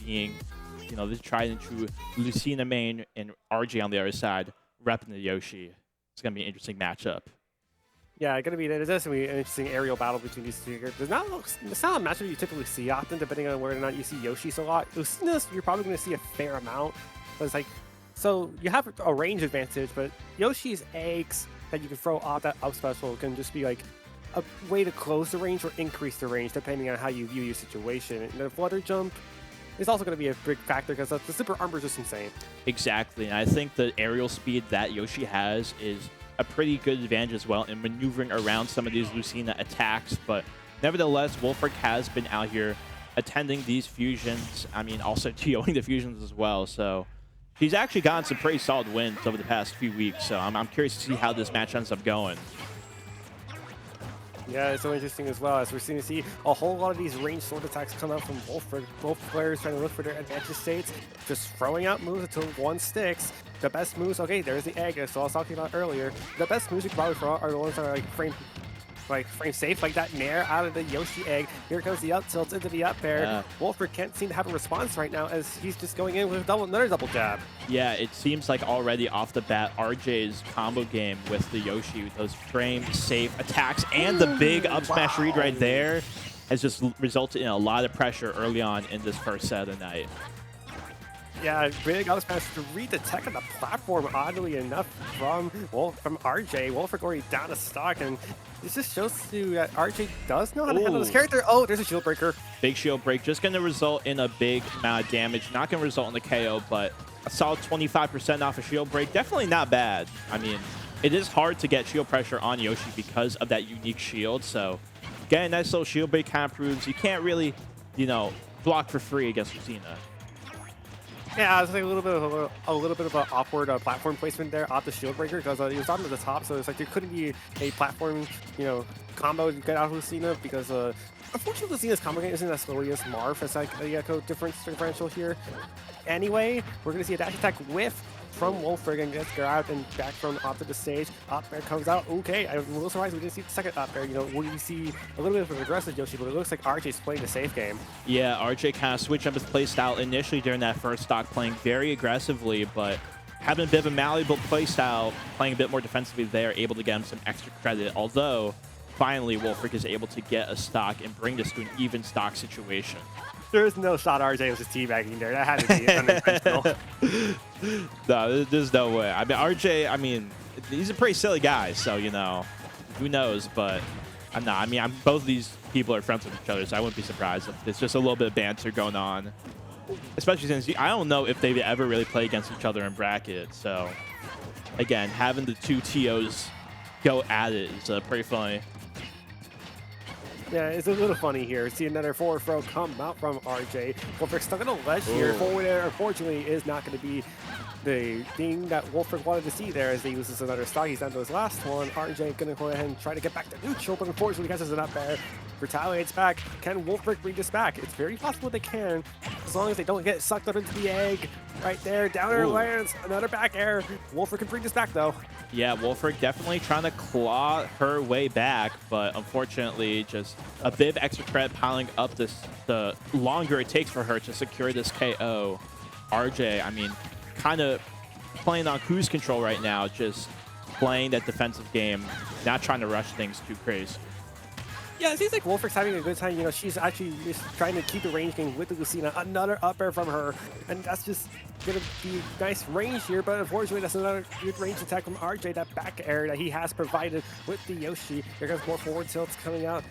being, you know, the tried and true Lucina main and RJ on the other side repping the Yoshi. It's going to be an interesting matchup. Yeah, there's going to be an interesting aerial battle between these two characters. It's not a matchup you typically see often, depending on whether or not you see Yoshi's a lot. Lucina's, you're probably going to see a fair amount. But it's like, so you have a range advantage, but Yoshi's eggs that you can throw off that up special can just be like a way to close the range or increase the range, depending on how you view your situation. And the flutter jump is also going to be a big factor because the super armor is just insane. Exactly, and I think the aerial speed that Yoshi has is a pretty good advantage as well in maneuvering around some of these Lucina attacks, but nevertheless, Wolfric has been out here attending these fusions. I mean, also TOing the fusions as well, so he's actually gotten some pretty solid wins over the past few weeks, so I'm curious to see how this match ends up going. Yeah, it's so interesting as well, as we're seeing a whole lot of these ranged sword attacks come out from Wolfric. Both players trying to look for their advantage states, just throwing out moves until one sticks. The best moves, okay, there's the egg, so I was talking about earlier. The best moves you can probably throw out are the ones that are like frame safe, like that nair out of the Yoshi egg. Here comes the up tilt into the up air. Yeah. Wolfric can't seem to have a response right now as he's just going in with another double jab. Yeah, it seems like already off the bat, RJ's combo game with the Yoshi, with those frame safe attacks and the big up smash read right there has just resulted in a lot of pressure early on in this first set of the night. Yeah, big up smash to read the tech on the platform, oddly enough, from RJ. Wolfric already down a stock, and this just shows you that RJ does know how to handle this character. Oh, there's a shield breaker. Big shield break, just going to result in a big amount of damage. Not going to result in the KO, but a solid 25% off a shield break. Definitely not bad. I mean, it is hard to get shield pressure on Yoshi because of that unique shield, so getting a nice little shield break kind of proves you can't really, you know, block for free against Lucina. Yeah, it's like a little bit of an awkward platform placement there off the shield breaker because he was on the top, so it's like there couldn't be a platform, you know, combo to get out of Lucina because unfortunately Lucina's combo game isn't as slow as Marth. It's like a echo differential here. Anyway, we're gonna see a dash attack whiff from Wolfric and gets grabbed and back from off to the stage. Up air comes out. Okay, I'm a little surprised we didn't see the second up air. You know, we see a little bit of an aggressive Yoshi, but it looks like RJ's playing the safe game. Yeah, RJ kind of switched up his playstyle initially during that first stock, playing very aggressively, but having a bit of a malleable playstyle, playing a bit more defensively there, able to get him some extra credit. Although, finally, Wolfric is able to get a stock and bring this to an even stock situation. There is no shot RJ was just teabagging there. That had to be unintentional. No, there's no way. I mean, RJ, I mean, he's a pretty silly guy, so, you know, who knows, but I'm not. I mean, both of these people are friends with each other, so I wouldn't be surprised if it's just a little bit of banter going on. Especially since I don't know if they've ever really played against each other in bracket, so, again, having the two TOs go at it is pretty funny. Yeah, it's a little funny here. See another forward throw come out from RJ. Wolfric stuck on a ledge here. Forward air, unfortunately, is not going to be the thing that Wolfric wanted to see there as he uses another stock. He's down to his last one. RJ going to go ahead and try to get back to neutral, but unfortunately, catches it up there. Retaliates back. Can Wolfric bring this back? It's very possible they can, as long as they don't get sucked up into the egg. Right there, down air lands, another back air. Wolfric can bring this back, though. Yeah, Wolfric definitely trying to claw her way back, but unfortunately, just a bit of extra credit piling up the longer it takes for her to secure this KO. RJ, I mean, kind of playing on cruise control right now, just playing that defensive game, not trying to rush things too crazy. Yeah, it seems like Wolfric's having a good time. You know, she's actually just trying to keep the range game with the Lucina. Another up air from her, and that's just going to be nice range here, but unfortunately, that's another good range attack from RJ, that back air that he has provided with the Yoshi. Here comes more forward tilts coming out.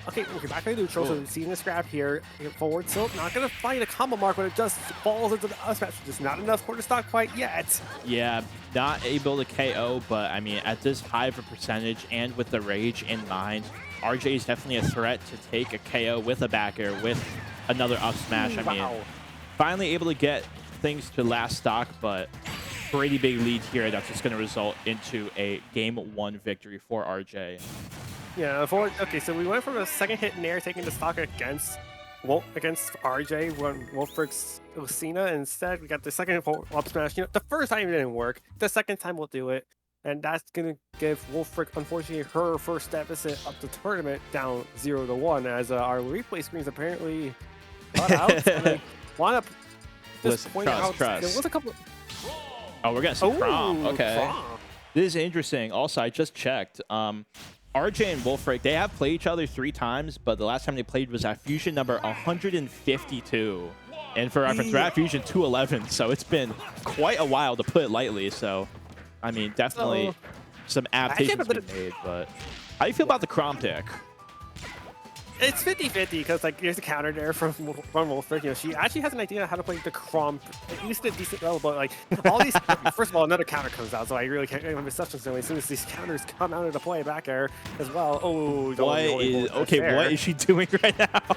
Okay, we're back to neutral, so we've seen this grab here. Forward tilt, not going to find a combo mark, but it just falls into the up smash. Just not enough quarter stock quite yet. Yeah, not able to KO, but I mean, at this high of a percentage and with the rage in mind, RJ is definitely a threat to take a KO with a back air, with another up smash. I mean, finally able to get things to last stock, but pretty big lead here that's just going to result into a game 1 victory for RJ. Yeah, okay, so we went from a second hit nair taking the stock against RJ when Wolfric's Lucina. Instead, we got the second up smash. You know, the first time it didn't work. The second time we'll do it. And that's going to give Wolfric, unfortunately, her first deficit up the tournament down 0-1, as our replay screens apparently cut out. Listen, point out trust. there was a couple. Oh, we're gonna see Crom. Okay. Crom. This is interesting. Also, I just checked. RJ and Wolfric, they have played each other 3 times, but the last time they played was at Fusion number 152. And for reference, we're at Fusion 211, so it's been quite a while, to put it lightly. So, I mean, definitely some adaptations been made. But how do you feel about the Crom pick? It's 50-50 because like there's a counter there from Wolfric. You know, she actually has an idea how to play the Crom at least at a decent level. But like all these, first of all, another counter comes out, so I really can't get my perceptions away. As soon as these counters come out into play back air as well. Oh, what is she doing right now?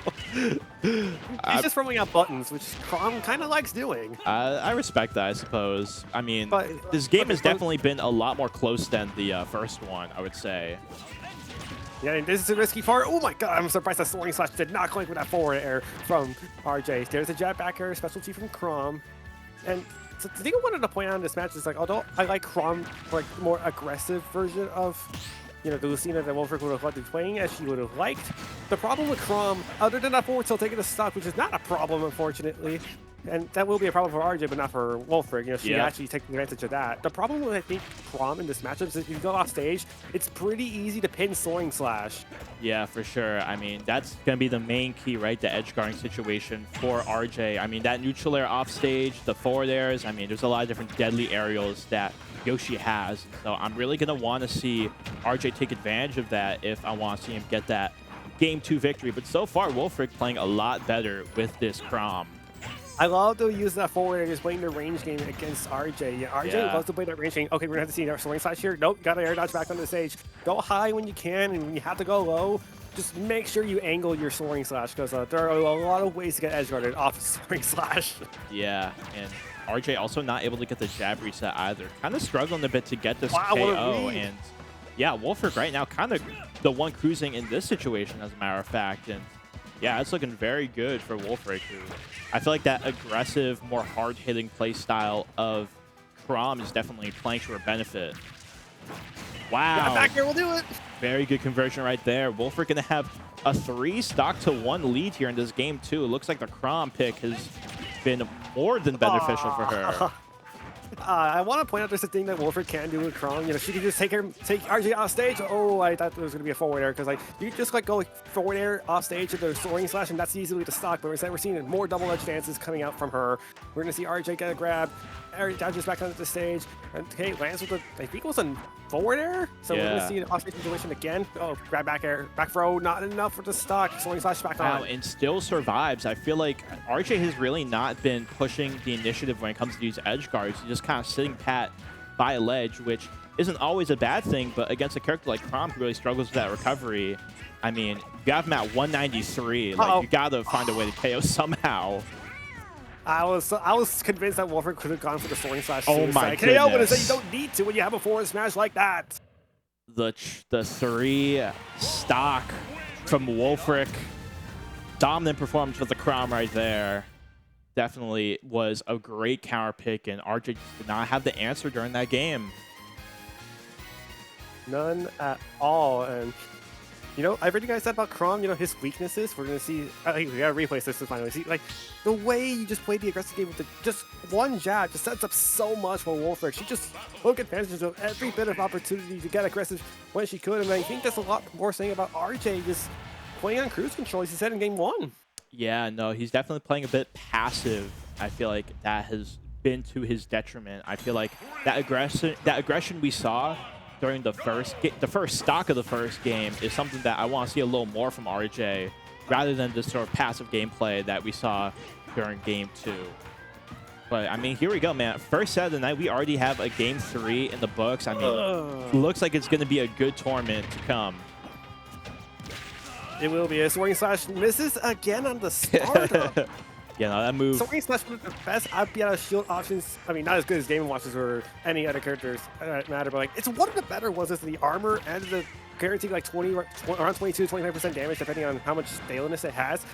She's just throwing out buttons, which Crom kind of likes doing. I respect that, I suppose. I mean, this game has definitely been a lot more close than the first one, I would say. Yeah, and this is a risky part. Oh my god, I'm surprised that Soaring Slash did not click with that forward air from RJ. There's a jab back air specialty from Crom. And so the thing I wanted to point out in this match is like, although I like Crom, like more aggressive version of, you know, the Lucina that Wolfric would have liked to be playing as she would have liked. The problem with Crom, other than that forward tilt taking a stock, which is not a problem, unfortunately, and that will be a problem for RJ, but not for Wolfric. You know, she actually taking advantage of that. The problem with, I think, Crom in this matchup is if you go off stage, it's pretty easy to pin Soaring Slash. Yeah, for sure. I mean, that's going to be the main key, right? The edge guarding situation for RJ. I mean, that neutral air off stage, the forward airs, I mean, there's a lot of different deadly aerials that Yoshi has. So I'm really going to want to see RJ take advantage of that if I want to see him get that Game 2 victory. But so far, Wolfric playing a lot better with this Crom. I love to use that forward and just playing the range game against RJ. Yeah, RJ loves to play that range game. Okay, we're gonna have to see our Soaring Slash here. Nope, got to air dodge back on the stage. Go high when you can, and when you have to go low, just make sure you angle your Soaring Slash, because there are a lot of ways to get edge guarded off of Soaring Slash. Yeah, and RJ also not able to get the jab reset either. Kind of struggling a bit to get this KO, KO, and yeah, Wolfric right now kind of the one cruising in this situation, as a matter of fact. And yeah, it's looking very good for Wolfric, who I feel like that aggressive, more hard-hitting play style of Crom is definitely playing to her benefit. Wow. Yeah, back here will do it. Very good conversion right there. Wolfric going to have a 3 stock to 1 lead here in this game, too. It looks like the Crom pick has been more than beneficial for her. I want to point out there's a thing that Wolfric can do with Crom. You know, she can just take RJ off stage. Oh, I thought there was going to be a forward air, because like you just like go forward air off stage with the Soaring Slash, and that's easily the stock. But instead, we're seeing more double edge dances coming out from her. We're going to see RJ get a grab. Dodges back onto the stage, and okay, lands with I think it was a forward air. So we're going to see an off stage situation again. Oh, grab back air, back throw, not enough for the stock. Soaring Slash back on. Wow, and still survives. I feel like RJ has really not been pushing the initiative when it comes to these edge guards. He's just kind of sitting pat by a ledge, which isn't always a bad thing, but against a character like Crom who really struggles with that recovery, I mean, you have him at 193. Like, you got to find a way to KO somehow. I was convinced that Wolfric could have gone for the Soaring Slash. Oh my goodness. KO, but you don't need to when you have a forward smash like that. The 3 stock from Wolfric. Dominant performance with the Crom right there. Definitely was a great counter pick, and RJ did not have the answer during that game. None at all. And you know, I've heard you guys said about Crom, you know, his weaknesses. We're going to see, we got to replace this to finally see, like, the way you just play the aggressive game with just one jab just sets up so much for Wolfric. She just took advantage of every bit of opportunity to get aggressive when she could. And I think that's a lot more saying about RJ just playing on cruise control, as he said in game 1. Yeah, no, he's definitely playing a bit passive. I feel like that has been to his detriment. I feel like that aggression we saw during the first stock of the first game is something that I want to see a little more from RJ, rather than this sort of passive gameplay that we saw during game 2. But I mean, here we go, man. First set of the night, we already have a game 3 in the books. I mean, looks like it's going to be a good tournament to come. It will be. A Soaring Slash misses again on the startup. Yeah, no, that move. Soaring Slash was the best out of shield options. I mean, not as good as Game & Watches or any other characters matter, but like it's one of the better ones. Is the armor and the guaranteed like around 22 to 25% damage depending on how much staleness it has.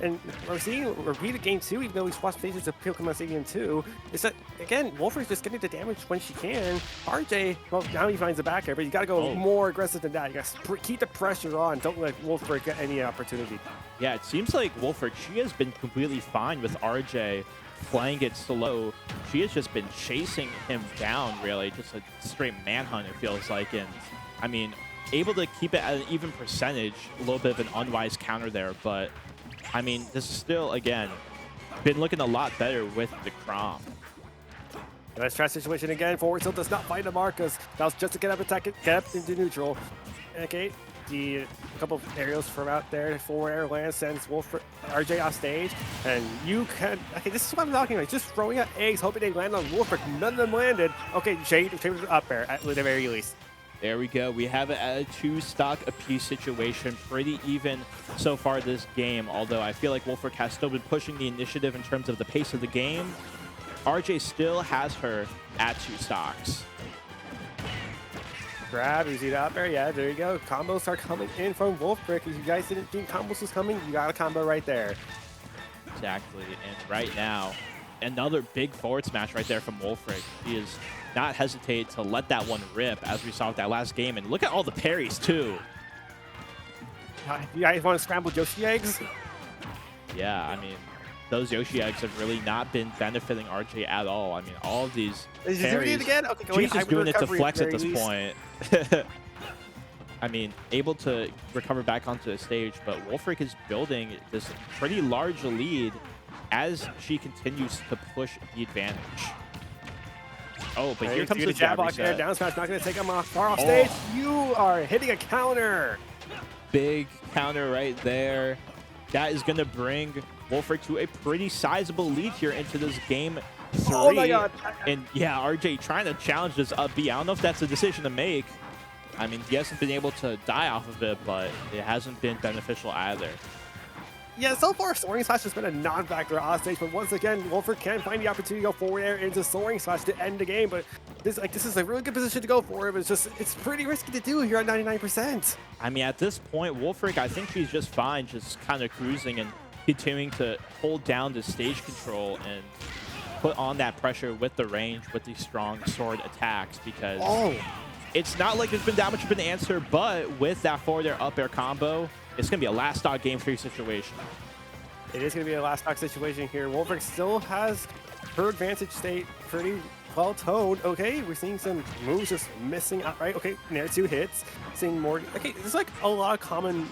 And we're seeing repeat of game 2, even though we swapped stages to Pokemon Stadium 2, is that again Wolfric's just getting the damage when she can. RJ, well, now he finds the back air, but you got to go more aggressive than that. You got to keep the pressure on. Don't let Wolfric get any opportunity. Yeah, it seems like Wolfric, she has been completely fine with RJ playing it slow. She has just been chasing him down, really, just a straight manhunt, it feels like. And I mean, able to keep it at an even percentage, a little bit of an unwise counter there. But I mean, this is still, again, been looking a lot better with the Chrom. Nice try situation again. Forward tilt does not find the Marcus. That was just to get up attack, get up into neutral. Okay, the couple of aerials from out there. Forward air land sends RJ off stage, and you can. Okay, this is what I'm talking about. Just throwing out eggs, hoping they land on Wolfric. None of them landed. Okay, Jade was up there at the very least. There we go. We have it at a 2-stock apiece situation. Pretty even so far this game, although I feel like Wolfric has still been pushing the initiative in terms of the pace of the game. RJ still has her at 2 stocks. Grab, you see that out there? Yeah, there you go. Combos are coming in from Wolfric. If you guys didn't think combos was coming, you got a combo right there. Exactly. And right now, another big forward smash right there from Wolfric. He is not hesitate to let that one rip, as we saw with that last game. And look at all the parries, too. You guys want to scramble Yoshi eggs? Yeah, I mean, those Yoshi eggs have really not been benefiting RJ at all. I mean, all of these Is he doing it again? Okay, she's just doing it to flex at this point. I mean, able to recover back onto the stage, but Wolfric is building this pretty large lead as she continues to push the advantage. Oh, but here comes the jab block there. Down smash not going to take him off far off stage. You are hitting a counter. Big counter right there. That is going to bring Wolfric to a pretty sizable lead here into this game 3. Oh my god. And yeah, RJ trying to challenge this up B. I don't know if that's a decision to make. I mean, he hasn't been able to die off of it, but it hasn't been beneficial either. Yeah, so far Soaring Slash has been a non-factor on stage, but once again, Wolfric can find the opportunity to go forward air into Soaring Slash to end the game. But this is a really good position to go for it, but it's pretty risky to do here at 99%. I mean, at this point, Wolfric, I think she's just fine, just kind of cruising and continuing to hold down the stage control and put on that pressure with the range, with these strong sword attacks, because it's not like there's been that much of an answer, but with that forward air up air combo, it's going to be a last stock game 3 situation. It is going to be a last stock situation here. Wolfric still has her advantage state pretty well toned. Okay, we're seeing some moves just missing outright. Okay, near 2 hits. Seeing more. Okay, there's like a lot of common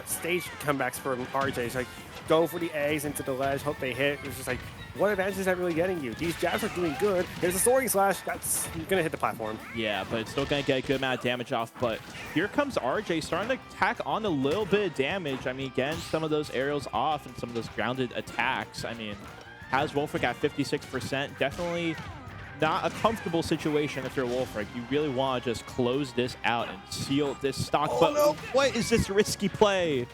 stage comebacks from RJ. It's like go for the eggs into the ledge, hope they hit. It's just like, what advantage is that really getting you? These jabs are doing good. There's a Soaring Slash. That's going to hit the platform. Yeah, but it's still going to get a good amount of damage off. But here comes RJ starting to tack on a little bit of damage. I mean, again, some of those aerials off and some of those grounded attacks. I mean, has Wolfric at 56%. Definitely not a comfortable situation if you're Wolfric. You really want to just close this out and seal this stock. Oh, but no. What is this risky play?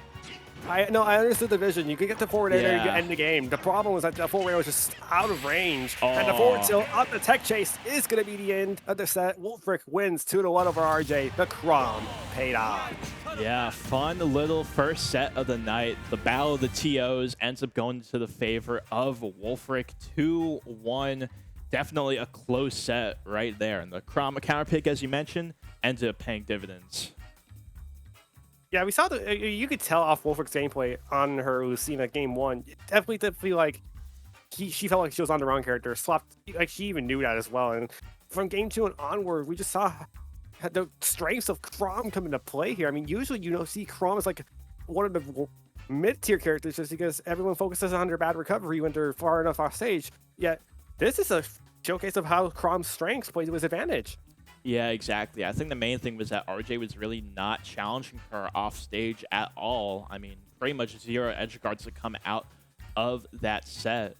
I understood the vision. You could get the forward air there, you could end the game. The problem was that the forward air was just out of range. And the forward tilt up the tech chase is going to be the end of the set. Wolfric wins 2-1 over RJ. The Chrom paid off. Yeah, fun little first set of the night. The battle of the TOs ends up going to the favor of Wolfric. 2-1. Definitely a close set right there. And the Chrom counter pick, as you mentioned, ended up paying dividends. Yeah, we saw you could tell off Wolfric's gameplay on her Lucina game 1. Definitely did feel like she felt like she was on the wrong character. Swapped, like she even knew that as well. And from game 2 and onward, we just saw the strengths of Chrom come into play here. I mean, usually see Chrom as like one of the mid-tier characters just because everyone focuses on their bad recovery when they're far enough off stage. Yet this is a showcase of how Chrom's strengths play to his advantage. Yeah, exactly. I think the main thing was that RJ was really not challenging her off stage at all. I mean, pretty much 0 edge guards to come out of that set.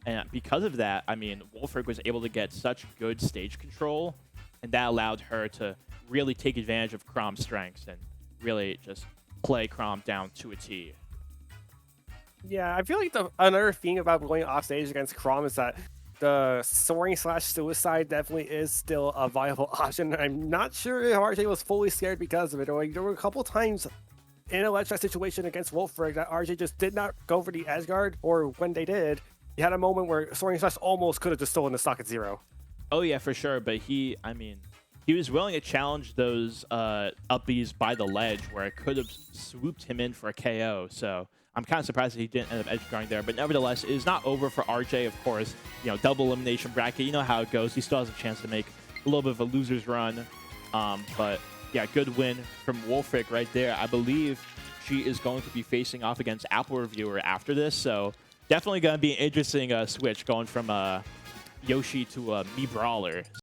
And because of that, I mean, Wolfric was able to get such good stage control, and that allowed her to really take advantage of Chrom's strengths and really just play Chrom down to a T. Yeah, I feel like another thing about going off stage against Chrom is that the Soaring Slash suicide definitely is still a viable option. I'm not sure if RJ was fully scared because of it. Or there were a couple times in a ledge situation against Wolfric that RJ just did not go for the edge guard, or when they did, he had a moment where Soaring Slash almost could have just stolen the stock at 0. Oh yeah, for sure. But he was willing to challenge those up Bs by the ledge where it could have swooped him in for a KO. So I'm kind of surprised that he didn't end up edge guarding there. But nevertheless, it is not over for RJ, of course. You know, double elimination bracket. You know how it goes. He still has a chance to make a little bit of a loser's run. But yeah, good win from Wolfric right there. I believe she is going to be facing off against Apple Reviewer after this. So definitely going to be an interesting switch going from Yoshi to Me Brawler.